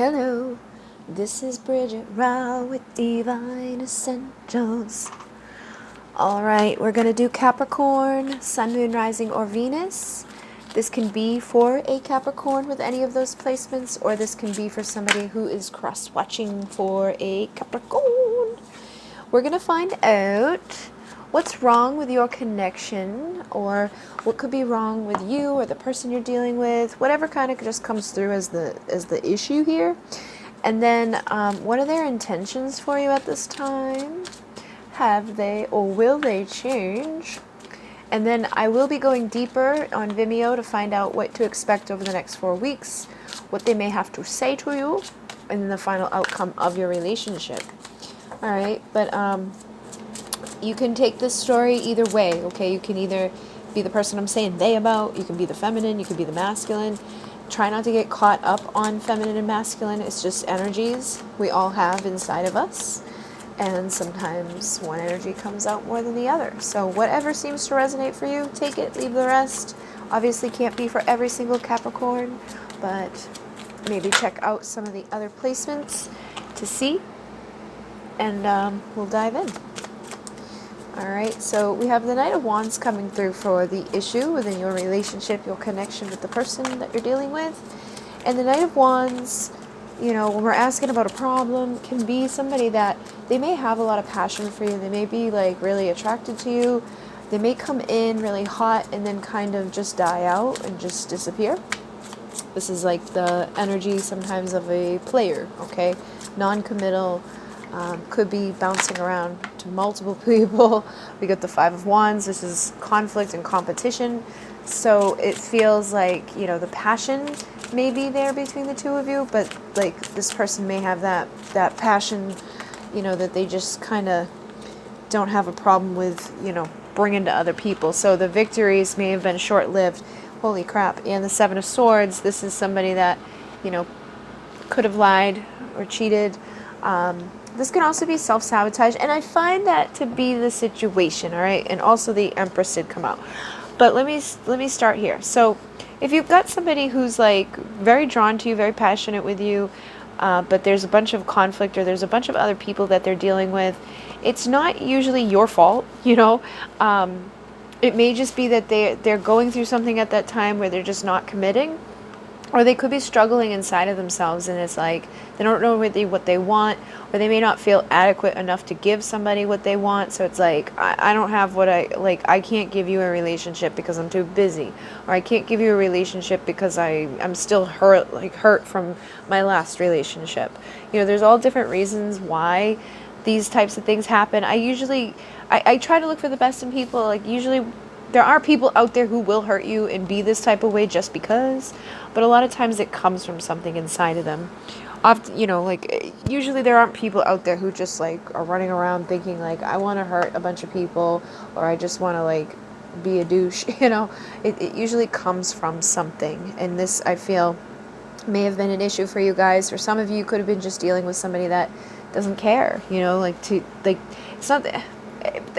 Hello, this is Bridget Rao with Divine Essentials. Alright, we're going to do Capricorn, Sun, Moon, Rising, or Venus. This can be for a Capricorn with any of those placements, or this can be for somebody who is cross-watching for a Capricorn. We're going to find out what's wrong with your connection, or what could be wrong with you or the person you're dealing with, whatever kind of just comes through as the issue here. And then what are their intentions for you at this time? Have they or will they change? And then I will be going deeper on Vimeo to find out what to expect over the next 4 weeks, what they may have to say to you, and then the final outcome of your relationship. All right, but you can take this story either way, okay? You can either be the person I'm saying they about, you can be the feminine, you can be the masculine. Try not to get caught up on feminine and masculine. It's just energies we all have inside of us. And sometimes one energy comes out more than the other. So whatever seems to resonate for you, take it, leave the rest. Obviously can't be for every single Capricorn, but maybe check out some of the other placements to see. And we'll dive in. Alright, so we have the Knight of Wands coming through for the issue within your relationship, your connection with the person that you're dealing with. And the Knight of Wands, you know, when we're asking about a problem, can be somebody that they may have a lot of passion for you. They may be like really attracted to you. They may come in really hot and then kind of just die out and just disappear. This is like the energy sometimes of a player, okay? Non-committal. Could be bouncing around to multiple people. We got the Five of Wands. This is conflict and competition. So it feels like, you know, the passion may be there between the two of you, but like this person may have that passion, you know, that they just kind of don't have a problem with, you know, bringing to other people. So the victories may have been short-lived. Holy crap. And the Seven of Swords, this is somebody that, you know, could have lied or cheated. This can also be self-sabotage, and I find that to be the situation, all right? And also the Empress did come out. But let me start here. So if you've got somebody who's like very drawn to you, very passionate with you, but there's a bunch of conflict or there's a bunch of other people that they're dealing with, it's not usually your fault, you know? It may just be that they're going through something at that time where they're just not committing. Or they could be struggling inside of themselves, and it's like they don't know really what they want, or they may not feel adequate enough to give somebody what they want. So it's like, I don't have what I can't give you a relationship because I'm too busy, or I can't give you a relationship because I'm still hurt from my last relationship. You know, there's all different reasons why these types of things happen. I try to look for the best in people. Like usually there are people out there who will hurt you and be this type of way just because, but a lot of times it comes from something inside of them. Often, you know, like usually there aren't people out there who just like are running around thinking like, I want to hurt a bunch of people, or I just want to like be a douche, you know. It usually comes from something, and this, I feel, may have been an issue for you guys. For some of you, could have been just dealing with somebody that doesn't care, you know, it's not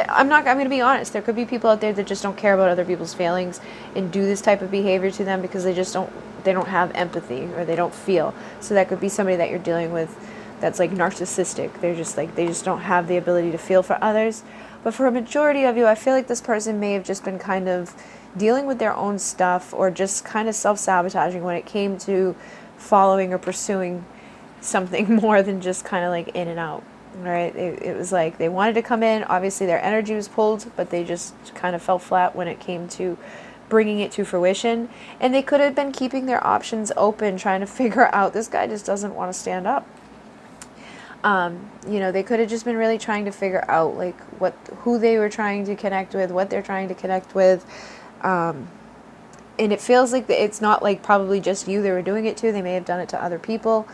I'm going to be honest. There could be people out there that just don't care about other people's feelings and do this type of behavior to them because they don't have empathy, or they don't feel. So that could be somebody that you're dealing with that's like narcissistic. They just don't have the ability to feel for others. But for a majority of you, I feel like this person may have just been kind of dealing with their own stuff, or just kind of self-sabotaging when it came to following or pursuing something more than just kind of like in and out. Right, it was like they wanted to come in. Obviously their energy was pulled, but they just kind of fell flat when it came to bringing it to fruition. And they could have been keeping their options open, trying to figure out, this guy just doesn't want to stand up. You know, they could have just been really trying to figure out like who they were trying to connect with, what they're trying to connect with. And it feels like it's not like probably just you they were doing it to. They may have done it to other people.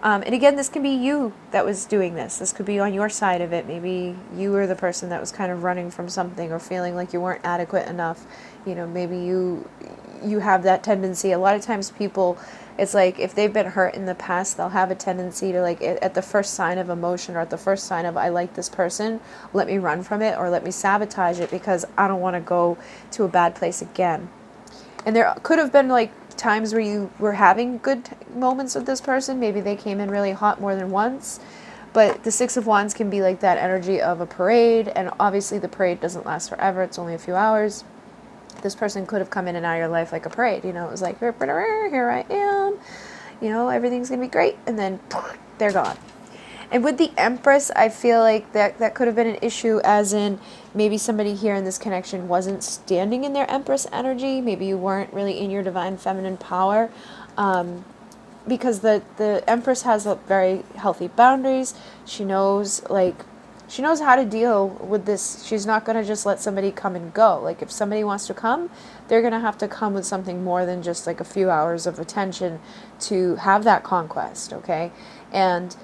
And again, this can be you that was doing this. This could be on your side of it. Maybe you were the person that was kind of running from something, or feeling like you weren't adequate enough. You know, maybe you have that tendency. A lot of times people, it's like if they've been hurt in the past, they'll have a tendency to like at the first sign of emotion, or at the first sign of I like this person, let me run from it, or let me sabotage it because I don't want to go to a bad place again. And there could have been like times where you were having good moments with this person. Maybe they came in really hot more than once. But the Six of Wands can be like that energy of a parade, and obviously the parade doesn't last forever. It's only a few hours. This person could have come in and out of your life like a parade. You know, it was like, here I am. You know, everything's going to be great. And then they're gone. And with the Empress, I feel like that could have been an issue, as in maybe somebody here in this connection wasn't standing in their Empress energy. Maybe you weren't really in your divine feminine power. Because the Empress has a very healthy boundaries. She knows how to deal with this. She's not going to just let somebody come and go. Like, if somebody wants to come, they're going to have to come with something more than just like a few hours of attention to have that conquest, okay? And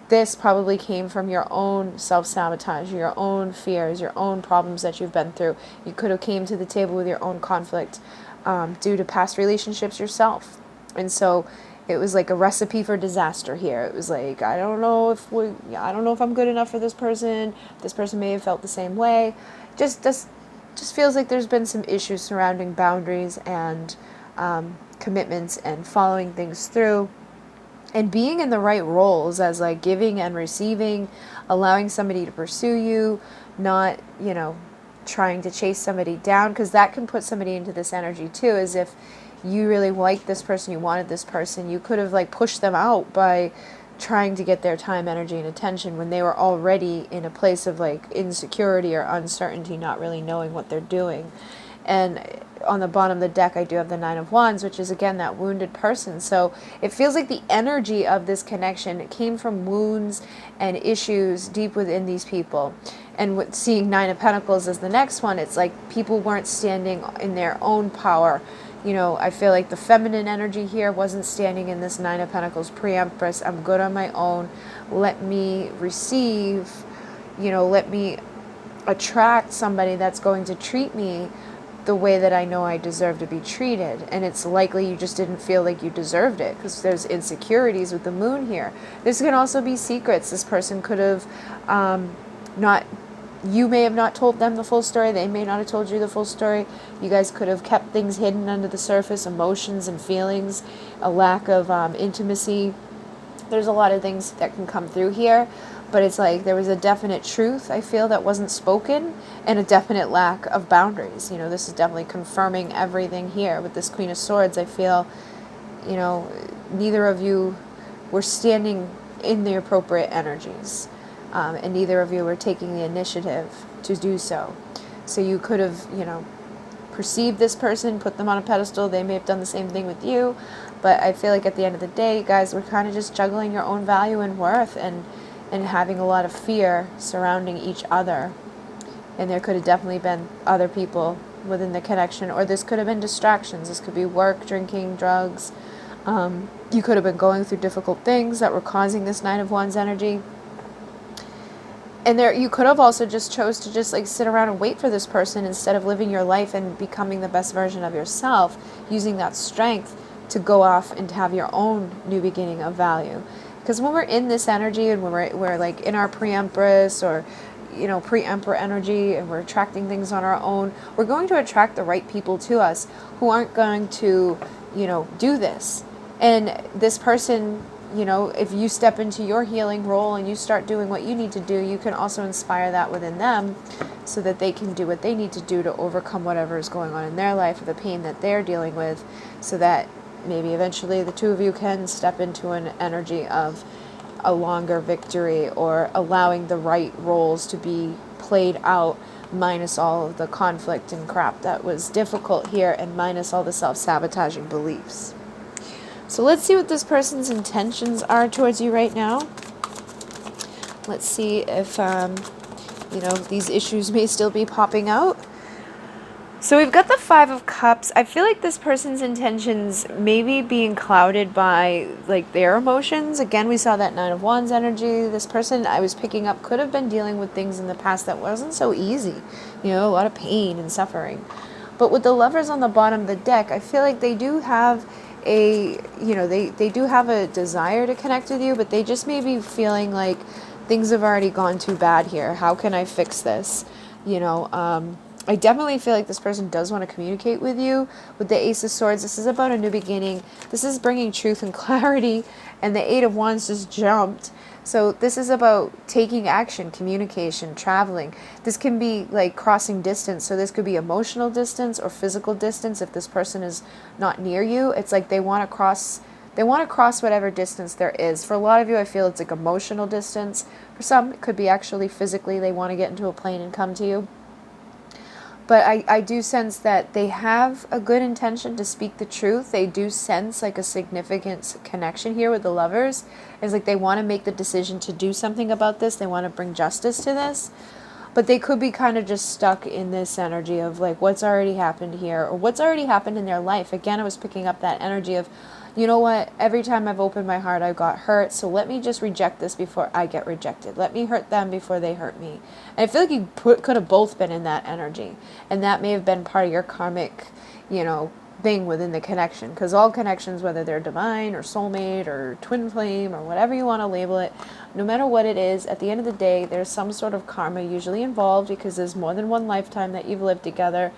this probably came from your own self-sabotage, your own fears, your own problems that you've been through. You could have came to the table with your own conflict due to past relationships yourself. And so it was like a recipe for disaster here. It was like, I don't know if I'm good enough for this person. This person may have felt the same way. Just feels like there's been some issues surrounding boundaries and commitments and following things through. And being in the right roles as like giving and receiving, allowing somebody to pursue you, not, you know, trying to chase somebody down, because that can put somebody into this energy too, as if you really liked this person, you wanted this person, you could have like pushed them out by trying to get their time, energy, and attention when they were already in a place of like insecurity or uncertainty, not really knowing what they're doing. And on the bottom of the deck, I do have the Nine of Wands, which is, again, that wounded person. So it feels like the energy of this connection, it came from wounds and issues deep within these people. And with seeing Nine of Pentacles as the next one, it's like people weren't standing in their own power. You know, I feel like the feminine energy here wasn't standing in this Nine of Pentacles pre-Empress. I'm good on my own. Let me receive, you know, let me attract somebody that's going to treat me the way that I know I deserve to be treated. And it's likely you just didn't feel like you deserved it because there's insecurities with the moon here. This can also be secrets. This person could have you may have not told them the full story. They may not have told you the full story. You guys could have kept things hidden under the surface, emotions and feelings, a lack of intimacy. There's a lot of things that can come through here. But it's like there was a definite truth, I feel, that wasn't spoken, and a definite lack of boundaries. You know, this is definitely confirming everything here. With this Queen of Swords, I feel, you know, neither of you were standing in the appropriate energies. And neither of you were taking the initiative to do so. So you could have, you know, perceived this person, put them on a pedestal. They may have done the same thing with you. But I feel like at the end of the day, you guys were kind of just juggling your own value and worth and having a lot of fear surrounding each other. And there could have definitely been other people within the connection, or this could have been distractions. This could be work, drinking, drugs. You could have been going through difficult things that were causing this Nine of Wands energy. And there, you could have also just chose to just like sit around and wait for this person instead of living your life and becoming the best version of yourself, using that strength to go off and to have your own new beginning of value. Because when we're in this energy and when we're like in our pre-Empress or, you know, pre-Emperor energy, and we're attracting things on our own, we're going to attract the right people to us who aren't going to, you know, do this. And this person, you know, if you step into your healing role and you start doing what you need to do, you can also inspire that within them so that they can do what they need to do to overcome whatever is going on in their life or the pain that they're dealing with, so that maybe eventually the two of you can step into an energy of a longer victory, or allowing the right roles to be played out, minus all of the conflict and crap that was difficult here, and minus all the self-sabotaging beliefs. So let's see what this person's intentions are towards you right now. Let's see if, you know, these issues may still be popping out. So we've got the Five of Cups. I feel like this person's intentions may be being clouded by like their emotions. Again, we saw that Nine of Wands energy. This person I was picking up could have been dealing with things in the past that wasn't so easy. You know, a lot of pain and suffering. But with the Lovers on the bottom of the deck, I feel like they do have a, you know, they do have a desire to connect with you, but they just may be feeling like things have already gone too bad here. How can I fix this? You know, I definitely feel like this person does want to communicate with you. With the Ace of Swords, this is about a new beginning. This is bringing truth and clarity. And the Eight of Wands just jumped. So this is about taking action, communication, traveling. This can be like crossing distance. So this could be emotional distance or physical distance if this person is not near you. It's like they want to cross whatever distance there is. For a lot of you, I feel it's like emotional distance. For some, it could be actually physically. They want to get into a plane and come to you. But I do sense that they have a good intention to speak the truth. They do sense like a significant connection here with the Lovers. It's like they want to make the decision to do something about this. They want to bring justice to this. But they could be kind of just stuck in this energy of like what's already happened here or what's already happened in their life. Again, I was picking up that energy of, you know what, every time I've opened my heart, I got hurt. So let me just reject this before I get rejected. Let me hurt them before they hurt me. And I feel like you could have both been in that energy. And that may have been part of your karmic, you know, thing within the connection. Because all connections, whether they're divine or soulmate or twin flame or whatever you want to label it, no matter what it is, at the end of the day, there's some sort of karma usually involved because there's more than one lifetime that you've lived together.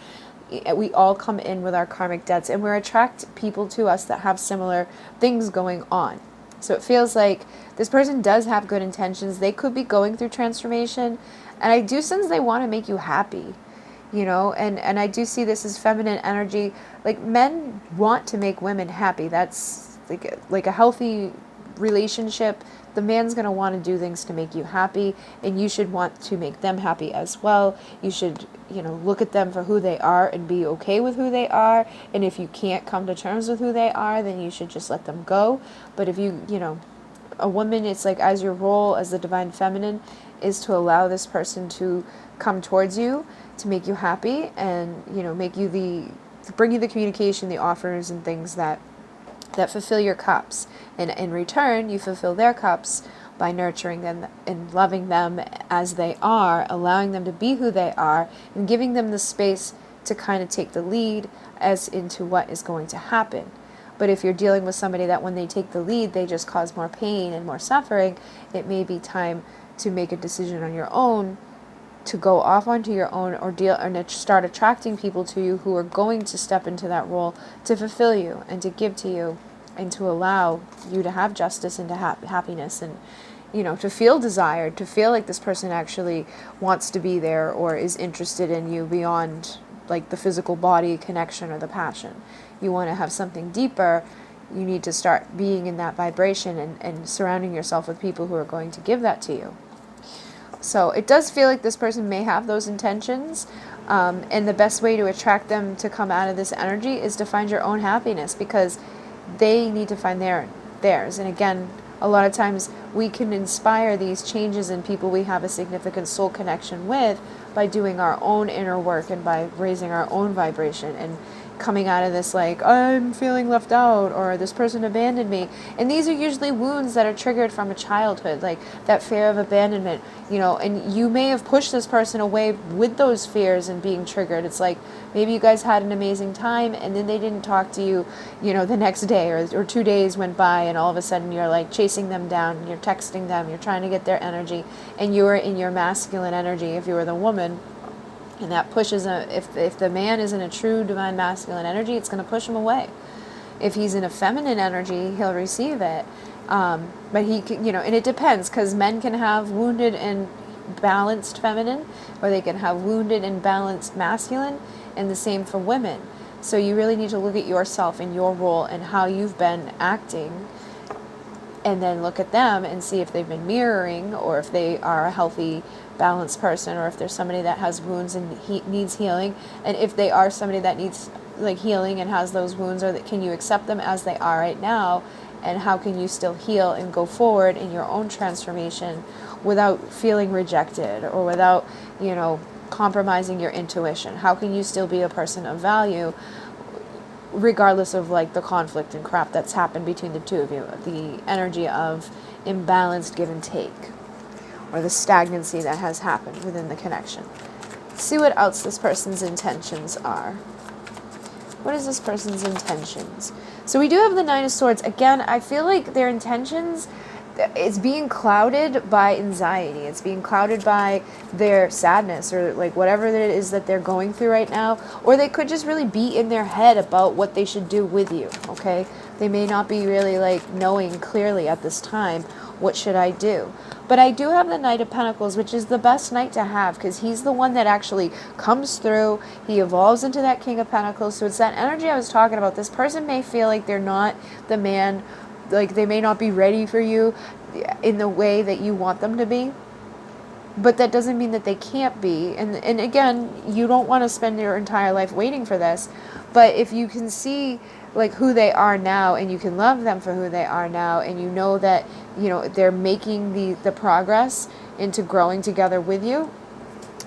We all come in with our karmic debts and we attract people to us that have similar things going on. So it feels like this person does have good intentions. They could be going through transformation. And I do sense they want to make you happy, you know, and I do see this as feminine energy. Like men want to make women happy. That's like a healthy relationship. The man's going to want to do things to make you happy, and you should want to make them happy as well. You should, you know, look at them for who they are and be okay with who they are. And if you can't come to terms with who they are, then you should just let them go. But if you know, a woman, it's like as your role as the divine feminine is to allow this person to come towards you to make you happy and, you know, bring you the communication, the offers and things that fulfill your cups. And in return, you fulfill their cups by nurturing them and loving them as they are, allowing them to be who they are, and giving them the space to kind of take the lead as into what is going to happen. But if you're dealing with somebody that when they take the lead, they just cause more pain and more suffering, it may be time to make a decision on your own, to go off onto your own or start attracting people to you who are going to step into that role to fulfill you and to give to you and to allow you to have justice and to have happiness and, you know, to feel desired, to feel like this person actually wants to be there or is interested in you beyond like the physical body connection or the passion. You want to have something deeper. You need to start being in that vibration and surrounding yourself with people who are going to give that to you. So it does feel like this person may have those intentions, and the best way to attract them to come out of this energy is to find your own happiness, because they need to find theirs. And again, a lot of times we can inspire these changes in people we have a significant soul connection with by doing our own inner work and by raising our own vibration and coming out of this like, I'm feeling left out, or this person abandoned me. And these are usually wounds that are triggered from a childhood, like that fear of abandonment, you know, and you may have pushed this person away with those fears and being triggered. It's like maybe you guys had an amazing time and then they didn't talk to you, you know, the next day or 2 days went by and all of a sudden you're like chasing them down, you're texting them, you're trying to get their energy, and you're in your masculine energy if you were the woman. And that pushes if the man is in a true divine masculine energy, it's going to push him away. If he's in a feminine energy, he'll receive it. But he can, you know, and it depends, because men can have wounded and balanced feminine, or they can have wounded and balanced masculine, and the same for women. So you really need to look at yourself and your role and how you've been acting, and then look at them and see if they've been mirroring, or if they are a healthy, balanced person, or if there's somebody that has wounds and needs healing. And if they are somebody that needs like healing and has those wounds, or that, can you accept them as they are right now, and how can you still heal and go forward in your own transformation without feeling rejected or without, you know, compromising your intuition? How can you still be a person of value regardless of like the conflict and crap that's happened between the two of you, the energy of imbalanced give and take, or the stagnancy that has happened within the connection? See what else this person's intentions are. What is this person's intentions? So we do have the Nine of Swords. Again, I feel like their intentions, it's being clouded by anxiety. It's being clouded by their sadness, or like whatever it is that they're going through right now. Or they could just really be in their head about what they should do with you, okay? They may not be really like knowing clearly at this time, what should I do? But I do have the Knight of Pentacles, which is the best knight to have, because he's the one that actually comes through. He evolves into that King of Pentacles. So it's that energy I was talking about. This person may feel like they're not the man, like they may not be ready for you in the way that you want them to be, but that doesn't mean that they can't be. And again, you don't want to spend your entire life waiting for this, but if you can see like who they are now, and you can love them for who they are now, and you know that, you know, they're making the progress into growing together with you,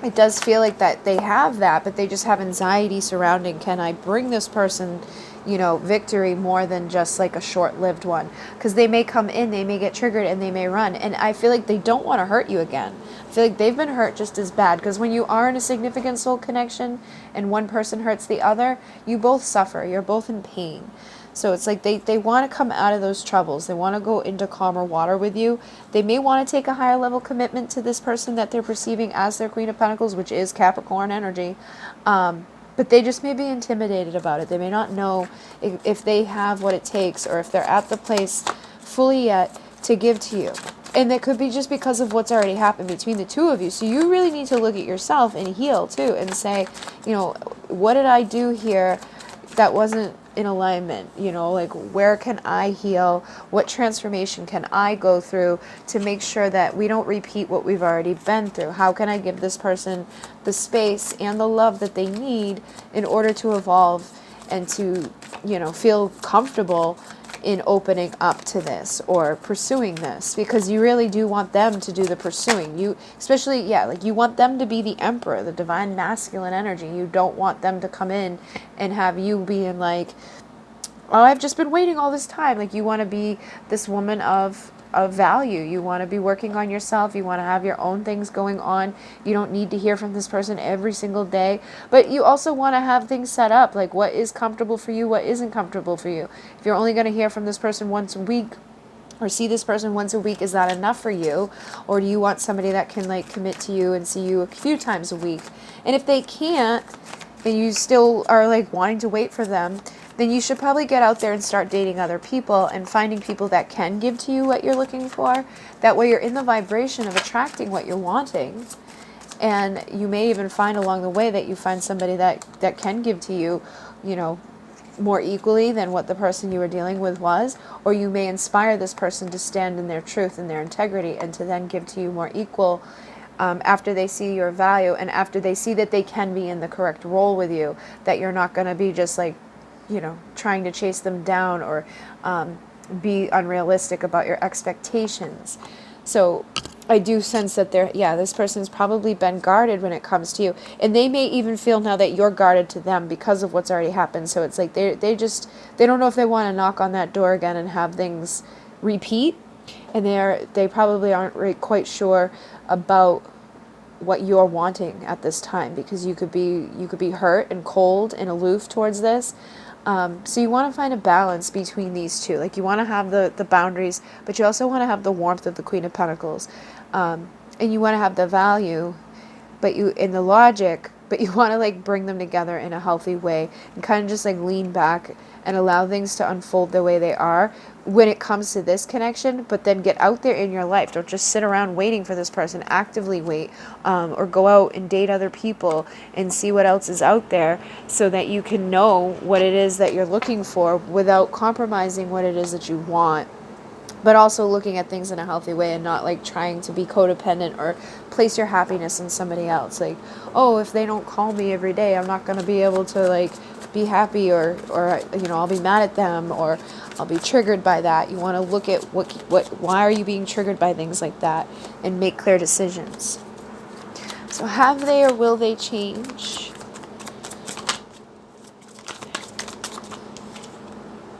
it does feel like that they have that, but they just have anxiety surrounding, can I bring this person, you know, victory more than just like a short-lived one? Because they may come in, they may get triggered, and they may run. And I feel like they don't want to hurt you again. I feel like they've been hurt just as bad, because when you are in a significant soul connection and one person hurts the other, you both suffer. You're both in pain. So it's like they want to come out of those troubles. They want to go into calmer water with you. They may want to take a higher level commitment to this person that they're perceiving as their Queen of Pentacles, which is Capricorn energy. But they just may be intimidated about it. They may not know if they have what it takes, or if they're at the place fully yet to give to you. And that could be just because of what's already happened between the two of you. So you really need to look at yourself and heal too, and say, you know, what did I do here that wasn't in alignment? You know, like, where can I heal? What transformation can I go through to make sure that we don't repeat what we've already been through? How can I give this person the space and the love that they need in order to evolve and to, you know, feel comfortable in opening up to this or pursuing this? Because you really do want them to do the pursuing. You, especially, yeah, like you want them to be the emperor, the divine masculine energy. You don't want them to come in and have you being like, oh, I've just been waiting all this time. Like, you want to be this woman of value. You want to be working on yourself. You want to have your own things going on. You don't need to hear from this person every single day. But you also want to have things set up, like what is comfortable for you, what isn't comfortable for you. If you're only going to hear from this person once a week, or see this person once a week, is that enough for you? Or do you want somebody that can like commit to you and see you a few times a week? And if they can't, and you still are like wanting to wait for them, then you should probably get out there and start dating other people and finding people that can give to you what you're looking for. That way you're in the vibration of attracting what you're wanting. And you may even find along the way that you find somebody that can give to you, you know, more equally than what the person you were dealing with was. Or you may inspire this person to stand in their truth and their integrity, and to then give to you more equal after they see your value, and after they see that they can be in the correct role with you, that you're not going to be just like, you know, trying to chase them down, or be unrealistic about your expectations. So I do sense that this person's probably been guarded when it comes to you, and they may even feel now that you're guarded to them because of what's already happened. So it's like they don't know if they want to knock on that door again and have things repeat, and they probably aren't really quite sure about what you're wanting at this time, because you could be hurt and cold and aloof towards this. So you want to find a balance between these two. Like, you want to have the boundaries, but you also want to have the warmth of the Queen of Pentacles. And you want to have the value, but you in the logic, but you want to like bring them together in a healthy way, and kind of just like lean back and allow things to unfold the way they are when it comes to this connection. But then get out there in your life. Don't just sit around waiting for this person. Actively wait, or go out and date other people and see what else is out there, so that you can know what it is that you're looking for without compromising what it is that you want, but also looking at things in a healthy way, and not like trying to be codependent or place your happiness in somebody else. Like, oh, if they don't call me every day, I'm not going to be able to like be happy, or you know, I'll be mad at them, or I'll be triggered by that. You want to look at why are you being triggered by things like that, and make clear decisions. So have they or will they change?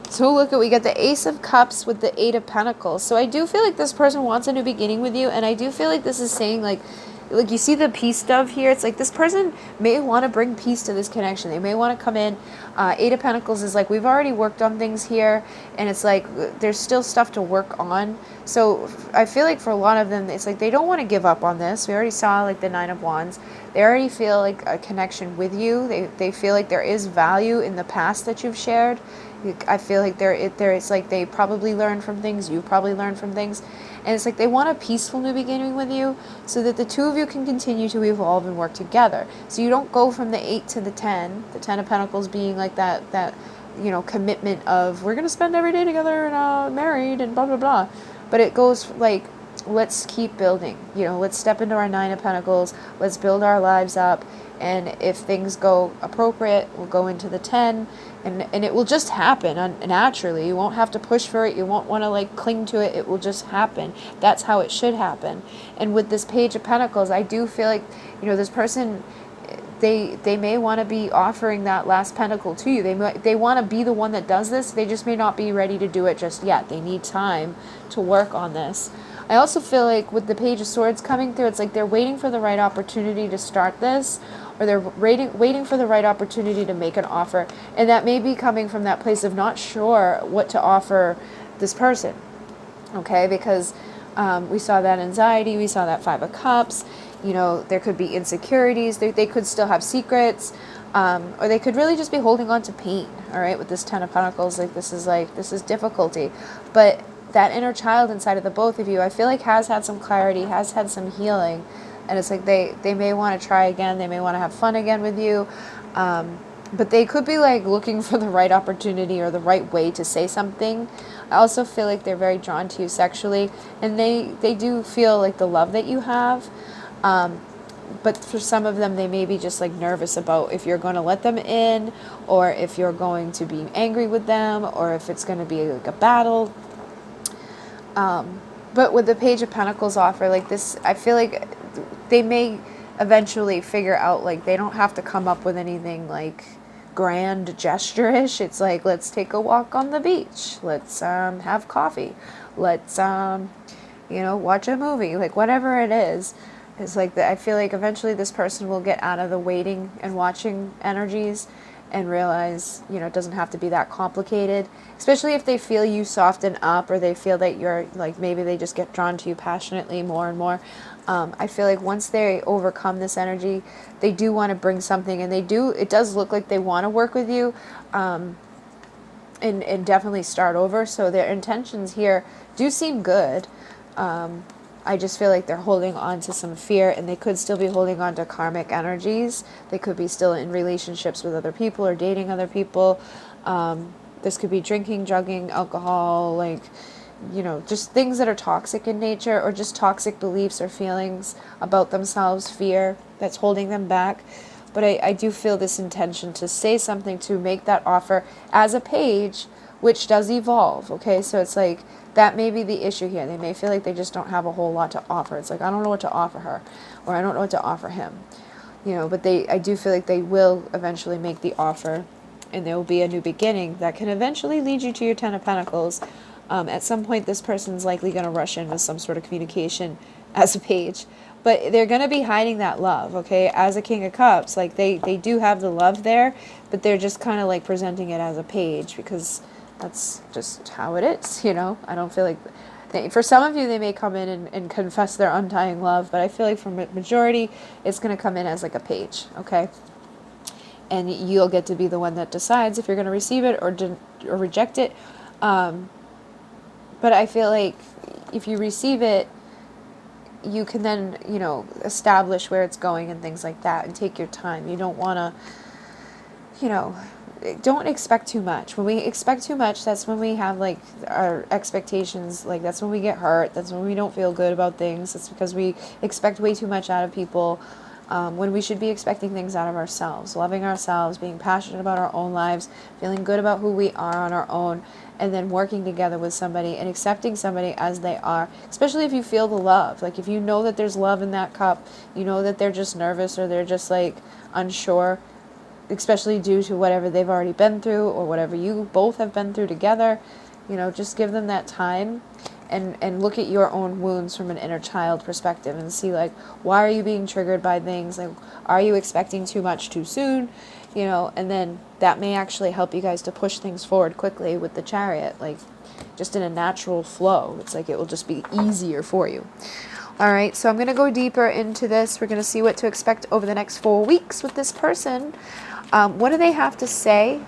So look at, we got the Ace of Cups with the Eight of Pentacles. So I do feel like this person wants a new beginning with you, and I do feel like this is saying like, like you see the peace dove here. It's like this person may want to bring peace to this connection. They may want to come in. Eight of Pentacles is like, we've already worked on things here, and it's like there's still stuff to work on. So I feel like for a lot of them, it's like they don't want to give up on this. We already saw like the Nine of Wands. They already feel like a connection with you. They feel like there is value in the past that you've shared. I feel like it's like they probably learned from things. You probably learned from things. And it's like they want a peaceful new beginning with you so that the two of you can continue to evolve and work together. So you don't go from the 8 to the 10 of Pentacles being like that you know, commitment of we're going to spend every day together and married and blah, blah, blah. But it goes like, let's keep building, you know, let's step into our 9 of Pentacles. Let's build our lives up. And if things go appropriate, we'll go into the 10, and it will just happen naturally. You won't have to push for it. You won't want to like cling to it. It will just happen. That's how it should happen. And with this Page of Pentacles, I do feel like, you know, this person, they may want to be offering that last pentacle to you. They want to be the one that does this. They just may not be ready to do it just yet. They need time to work on this. I also feel like with the Page of Swords coming through, it's like they're waiting for the right opportunity to start this, or they're waiting for the right opportunity to make an offer. And that may be coming from that place of not sure what to offer this person, okay? Because we saw that anxiety, we saw that 5 of Cups, you know, there could be insecurities, they could still have secrets, or they could really just be holding on to pain, all right, with this 10 of Pentacles. Like this is difficulty. But that inner child inside of the both of you, I feel like has had some clarity, has had some healing. And it's like they may want to try again. They may want to have fun again with you. But they could be like looking for the right opportunity or the right way to say something. I also feel like they're very drawn to you sexually. And they do feel like the love that you have. But for some of them, they may be just like nervous about if you're going to let them in, or if you're going to be angry with them, or if it's going to be like a battle. But with the Page of Pentacles offer, like this, I feel like they may eventually figure out, like, they don't have to come up with anything like grand gesture-ish. It's like, let's take a walk on the beach. Let's have coffee. Let's, you know, watch a movie. Like, whatever it is. It's like, I feel like eventually this person will get out of the waiting and watching energies and realize, you know, it doesn't have to be that complicated, especially if they feel you soften up, or they feel that you're like, maybe they just get drawn to you passionately more and more. I feel like once they overcome this energy, they do want to bring something, and it does look like they want to work with you, and definitely start over. So their intentions here do seem good. I just feel like they're holding on to some fear, and they could still be holding on to karmic energies. They could be still in relationships with other people or dating other people. This could be drinking, drugging, alcohol, like, you know, just things that are toxic in nature, or just toxic beliefs or feelings about themselves, fear that's holding them back. But I do feel this intention to say something, to make that offer as a page, which does evolve, okay? So it's like, that may be the issue here. They may feel like they just don't have a whole lot to offer. It's like, I don't know what to offer her, or I don't know what to offer him, you know, but I do feel like they will eventually make the offer, and there will be a new beginning that can eventually lead you to your 10 of Pentacles. At some point, this person's likely going to rush in with some sort of communication as a page, but they're going to be hiding that love, okay? As a King of Cups, like they do have the love there, but they're just kind of like presenting it as a page, because that's just how it is, you know? I don't feel like... for some of you, they may come in and confess their undying love, but I feel like for majority, it's going to come in as like a page, okay? And you'll get to be the one that decides if you're going to receive it or reject it. But I feel like if you receive it, you can then, you know, establish where it's going and things like that, and take your time. You don't want to, you know... Don't expect too much. When we expect too much, that's when we have like our expectations, like that's when we get hurt, that's when we don't feel good about things. It's because we expect way too much out of people, when we should be expecting things out of ourselves, loving ourselves, being passionate about our own lives, feeling good about who we are on our own, and then working together with somebody and accepting somebody as they are, especially if you feel the love. Like if you know that there's love in that cup, you know that they're just nervous, or they're just like unsure, especially due to whatever they've already been through, or whatever you both have been through together, you know, just give them that time and look at your own wounds from an inner child perspective and see, like, why are you being triggered by things? Like, are you expecting too much too soon? You know, and then that may actually help you guys to push things forward quickly with the Chariot, like just in a natural flow. It's like it will just be easier for you. All right, so I'm going to go deeper into this. We're going to see what to expect over the next 4 weeks with this person. What do they have to say?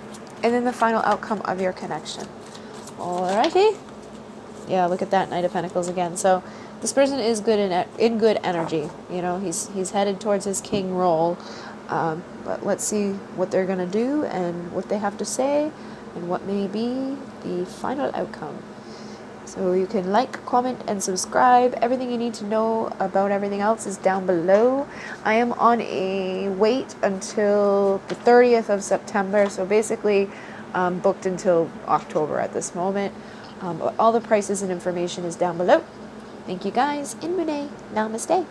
And then the final outcome of your connection. Alrighty. Yeah, look at that, Knight of Pentacles again. So this person is good in good energy. You know, he's headed towards his king role. But let's see what they're going to do and what they have to say and what may be the final outcome. So you can like, comment, and subscribe. Everything you need to know about everything else is down below. I am on a wait until the 30th of September. So basically booked until October at this moment. But all the prices and information is down below. Thank you guys. In Mune. Namaste.